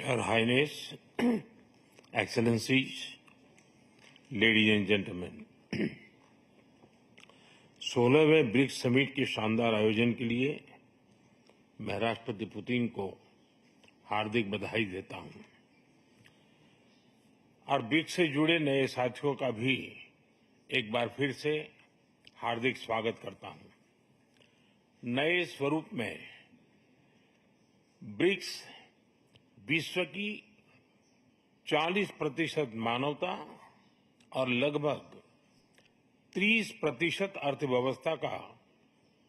Her Highness, Excellencies, Ladies and Gentlemen, 16वें BRICS summit के शानदार आयोजन के लिए मैं राष्ट्रपति पुतिन को हार्दिक बधाई देता हूं और ब्रिक्स से जुड़े नए साथियों का भी एक बार फिर से हार्दिक स्वागत करता हूं। नए स्वरूप में ब्रिक्स विश्व की 40% मानवता और लगभग 30% अर्थव्यवस्था का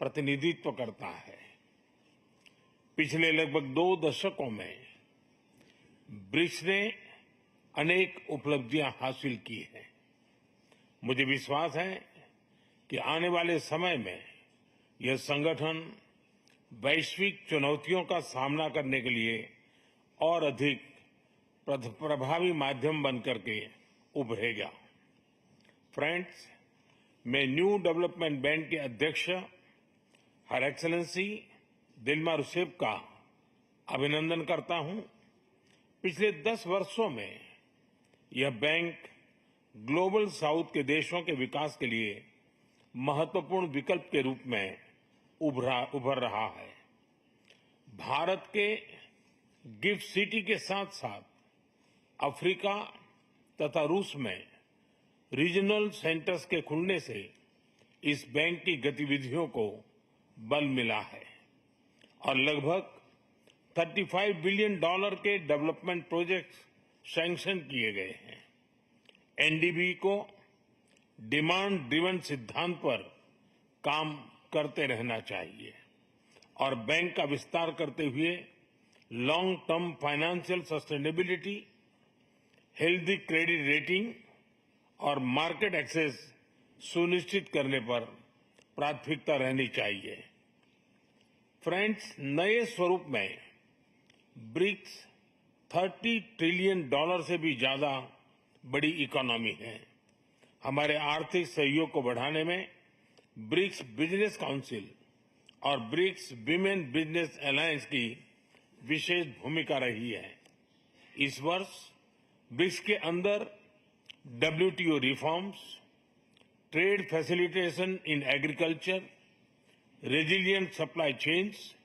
प्रतिनिधित्व करता है। पिछले लगभग 2 दशकों में ब्रिक्स ने अनेक उपलब्धियां हासिल की हैं। मुझे विश्वास है कि आने वाले समय में यह संगठन वैश्विक चुनौतियों का सामना करने के लिए और अधिक प्रभावी माध्यम बनकर के उभरेगा। फ्रेंड्स, मैं न्यू डेवलपमेंट बैंक के अध्यक्ष हर एक्सेलेंसी दिल्मा रूसेफ का अभिनंदन करता हूं। पिछले 10 वर्षों में यह बैंक ग्लोबल साउथ के देशों के विकास के लिए महत्वपूर्ण विकल्प के रूप में उभर रहा है। भारत के गिफ्ट सिटी के साथ साथ अफ्रीका तथा रूस में रीजनल सेंटर्स के खुलने से इस बैंक की गतिविधियों को बल मिला है और लगभग $35 बिलियन के डेवलपमेंट प्रोजेक्ट्स सैंक्शन किए गए हैं। एनडीबी को डिमांड ड्रिवन सिद्धांत पर काम करते रहना चाहिए और बैंक का विस्तार करते हुए long term financial sustainability, healthy credit rating और मार्केट एक्सेस सुनिश्चित करने पर प्राथमिकता रहनी चाहिए। फ्रेंड्स, नए स्वरूप में ब्रिक्स $30 ट्रिलियन से भी ज्यादा बड़ी इकोनॉमी है। हमारे आर्थिक सहयोग को बढ़ाने में ब्रिक्स बिजनेस काउंसिल और ब्रिक्स विमेन बिजनेस अलायंस की विशेष भूमिका रही है। इस वर्ष ब्रिक्स के अंदर WTO reforms, trade facilitation in agriculture, resilient supply chains,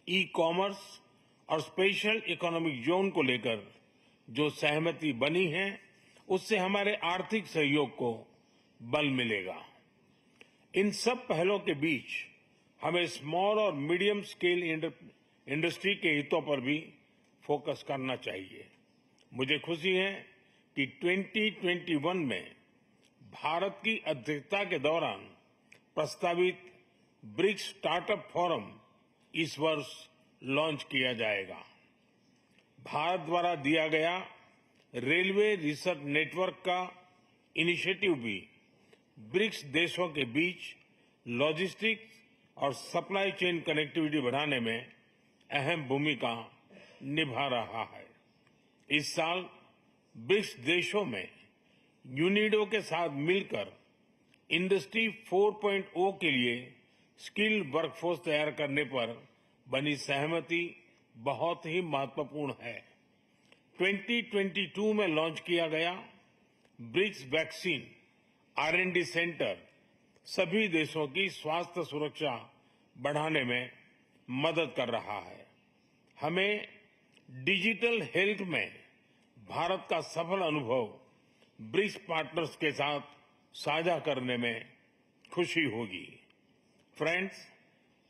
e-commerce और स्पेशल इकोनॉमिक जोन को लेकर जो सहमति बनी है, उससे हमारे आर्थिक सहयोग को बल मिलेगा। इन सब पहलों के बीच हमें स्मॉल और मीडियम स्केल इंडस्ट्री के हितों पर भी फोकस करना चाहिए। मुझे खुशी है कि 2021 में भारत की अध्यक्षता के दौरान प्रस्तावित ब्रिक्स स्टार्टअप फोरम इस वर्ष लॉन्च किया जाएगा। भारत द्वारा दिया गया रेलवे रिसर्च नेटवर्क का इनिशिएटिव भी ब्रिक्स देशों के बीच लॉजिस्टिक्स और सप्लाई चेन कनेक्टिविटी बढ़ाने में अहम भूमिका निभा रहा है। इस साल ब्रिक्स देशों में यूनिडो के साथ मिलकर इंडस्ट्री 4.0 के लिए स्किल्ड वर्कफोर्स तैयार करने पर बनी सहमति बहुत ही महत्वपूर्ण है। 2022 में लॉन्च किया गया ब्रिक्स वैक्सीन R&D सेंटर सभी देशों की स्वास्थ्य सुरक्षा बढ़ाने में मदद कर रहा है। हमें डिजिटल हेल्थ में भारत का सफल अनुभव ब्रिक्स पार्टनर्स के साथ साझा करने में खुशी होगी। फ्रेंड्स,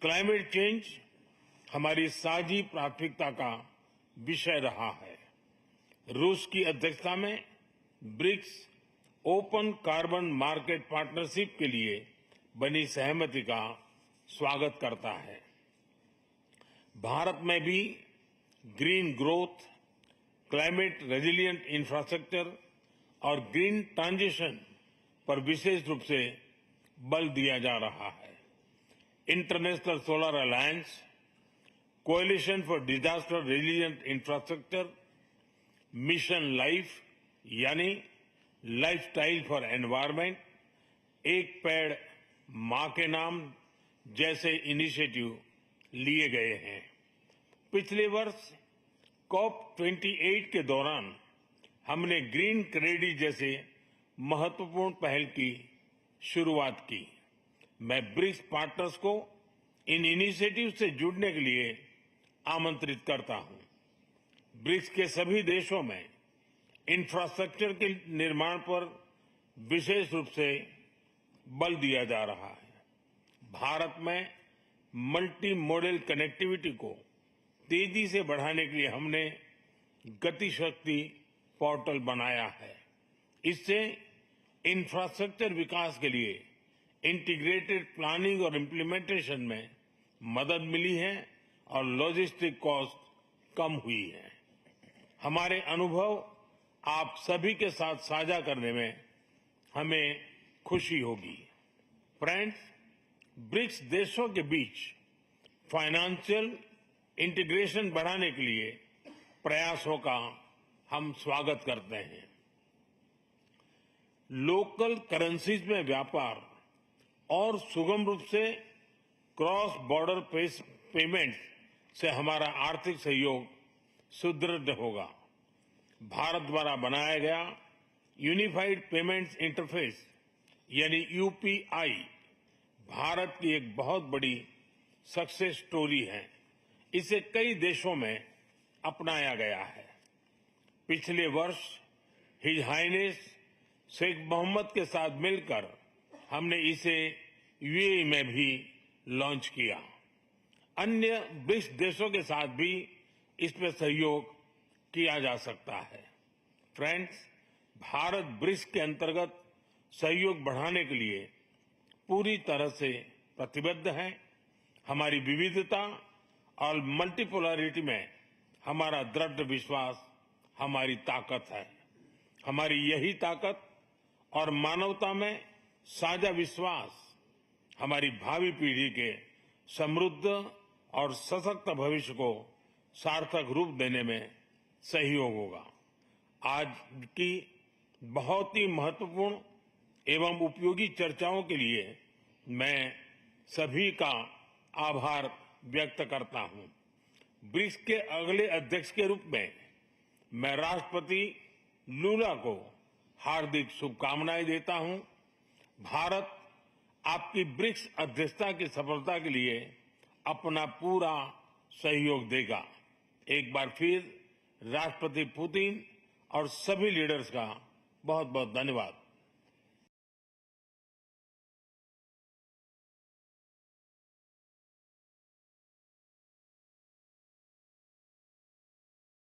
क्लाइमेट चेंज हमारी साझी प्राथमिकता का विषय रहा है। रूस की अध्यक्षता में BRICS open carbon market partnership के लिए बनी सहमति का स्वागत करता है। भारत में भी green growth, climate resilient infrastructure और ग्रीन ट्रांजिशन पर विशेष रूप से बल दिया जा रहा है। International solar alliance, coalition for disaster resilient infrastructure, mission life यानी लाइफस्टाइल फॉर एनवायरमेंट, एक पेड़ मां के नाम जैसे इनिशिएटिव लिए गए हैं। पिछले वर्ष COP28 के दौरान हमने ग्रीन क्रेडिट जैसे महत्वपूर्ण पहल की शुरुआत की। मैं ब्रिक्स पार्टनर्स को इन इनिशिएटिव से जुड़ने के लिए आमंत्रित करता हूं। ब्रिक्स के सभी देशों में इंफ्रास्ट्रक्चर के निर्माण पर विशेष रूप से बल दिया जा रहा है। भारत में मल्टी मॉडल कनेक्टिविटी को तेजी से बढ़ाने के लिए हमने गति शक्ति पोर्टल बनाया है। इससे इंफ्रास्ट्रक्चर विकास के लिए इंटीग्रेटेड प्लानिंग और इम्प्लीमेंटेशन में मदद मिली है और लॉजिस्टिक कॉस्ट कम हुई है। हमारे अनुभव आप सभी के साथ साझा करने में हमें खुशी होगी। फ्रेंड्स, ब्रिक्स देशों के बीच फाइनेंशियल इंटीग्रेशन बढ़ाने के लिए प्रयासों का हम स्वागत करते हैं। लोकल करेंसीज में व्यापार और सुगम रूप से क्रॉस बॉर्डर पेमेंट से हमारा आर्थिक सहयोग सुदृढ़ होगा। भारत द्वारा बनाया गया यूनिफाइड पेमेंट्स इंटरफेस यानी यूपीआई भारत की एक बहुत बड़ी सक्सेस स्टोरी है। इसे कई देशों में अपनाया गया है। पिछले वर्ष हिज हाइनेस शेख मोहम्मद के साथ मिलकर हमने इसे यूएई में भी लॉन्च किया। अन्य ब्रिक्स देशों के साथ भी इसमें सहयोग किया जा सकता है। फ्रेंड्स, भारत ब्रिक्स के अंतर्गत सहयोग बढ़ाने के लिए पूरी तरह से प्रतिबद्ध है। हमारी विविधता और मल्टीपोलरिटी में हमारा दृढ़ विश्वास हमारी ताकत है। हमारी यही ताकत और मानवता में साझा विश्वास हमारी भावी पीढ़ी के समृद्ध और सशक्त भविष्य को सार्थक रूप देने में सहयोग होगा। आज की बहुत ही महत्वपूर्ण एवं उपयोगी चर्चाओं के लिए मैं सभी का आभार व्यक्त करता हूं। ब्रिक्स के अगले अध्यक्ष के रूप में मैं राष्ट्रपति लूला को हार्दिक शुभकामनाएं देता हूं। भारत आपकी ब्रिक्स अध्यक्षता की सफलता के लिए अपना पूरा सहयोग देगा। एक बार फिर राष्ट्रपति पुतिन और सभी लीडर्स का बहुत बहुत धन्यवाद।